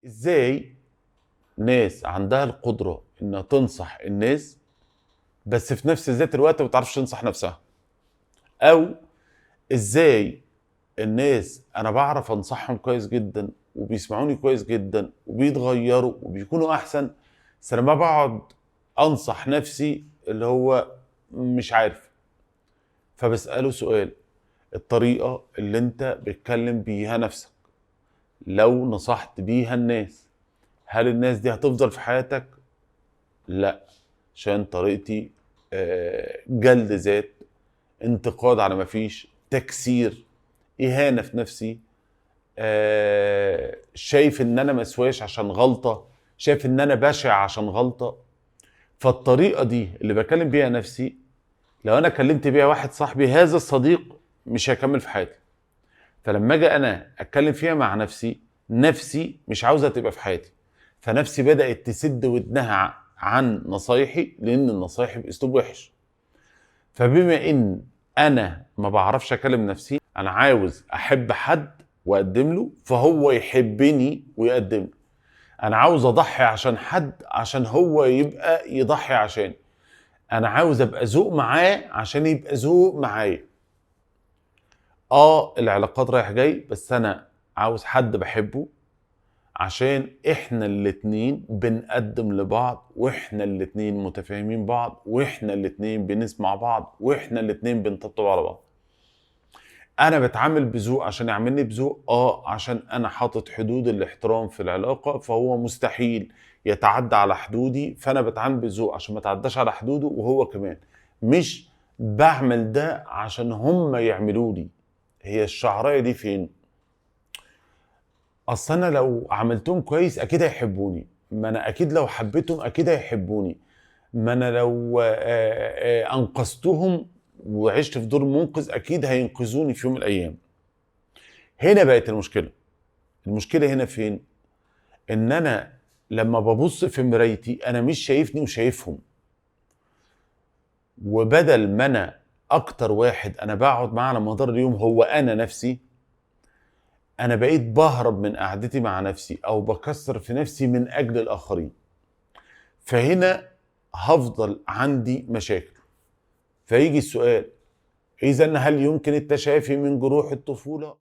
ازاي ناس عندها القدرة انها تنصح الناس بس في نفس ذات الوقت ما بتعرفش تنصح نفسها؟ او ازاي الناس انا بعرف انصحهم كويس جدا وبيسمعوني كويس جدا وبيتغيروا وبيكونوا احسن، بس لما بقعد انصح نفسي اللي هو مش عارف. فبسأله سؤال: الطريقة اللي انت بتكلم بيها نفسك لو نصحت بيها الناس، هل الناس دي هتفضل في حياتك؟ لا، عشان طريقتي جلد ذات، انتقاد على مفيش، تكسير، اهانه في نفسي، شايف ان انا مسواش عشان غلطه، شايف ان انا بشع عشان غلطه. فالطريقه دي اللي بكلم بيها نفسي لو انا كلمت بيها واحد صاحبي، هذا الصديق مش هيكمل في حياتي. فلما اجي انا اتكلم فيها مع نفسي، نفسي مش عاوزه تبقى في حياتي، فنفسي بدات تسد ودنها عن نصايحي، لان النصايح باسلوب وحش. فبما ان انا ما بعرفش اكلم نفسي، انا عاوز احب حد واقدم له فهو يحبني ويقدم لي. انا عاوز اضحي عشان حد عشان هو يبقى يضحي عشاني. انا عاوز ابقى ذوق معاه عشان يبقى ذوق معايا. العلاقات رايح جاي، بس انا عاوز حد بحبه عشان احنا الاتنين بنقدم لبعض، واحنا الاتنين متفاهمين بعض، واحنا الاتنين بنسمع بعض، واحنا الاتنين بنطبطب على بعض. انا بتعامل بذوق عشان يعملني بذوق، عشان انا حاطط حدود الاحترام في العلاقة، فهو مستحيل يتعدى على حدودي، فانا بتعامل بذوق عشان ما تعداش على حدوده، وهو كمان مش بعمل ده عشان هم يعملوا لي. هي الشعرايه دي فين؟ اصل انا لو عملتهم كويس اكيد هيحبوني، ما انا اكيد لو حبيتهم اكيد هيحبوني، ما انا لو انقذتهم وعشت في دور منقذ اكيد هينقذوني في يوم من الايام. هنا بقت المشكله. المشكله هنا فين؟ ان انا لما ببص في مرايتي انا مش شايفني وشايفهم. وبدل ما انا اكتر واحد انا بقعد معاه على مدار اليوم هو انا نفسي، انا بقيت بهرب من قعدتي مع نفسي او بكسر في نفسي من اجل الاخرين. فهنا هفضل عندي مشاكل. فيجي السؤال: اذا هل يمكن التشافي من جروح الطفولة؟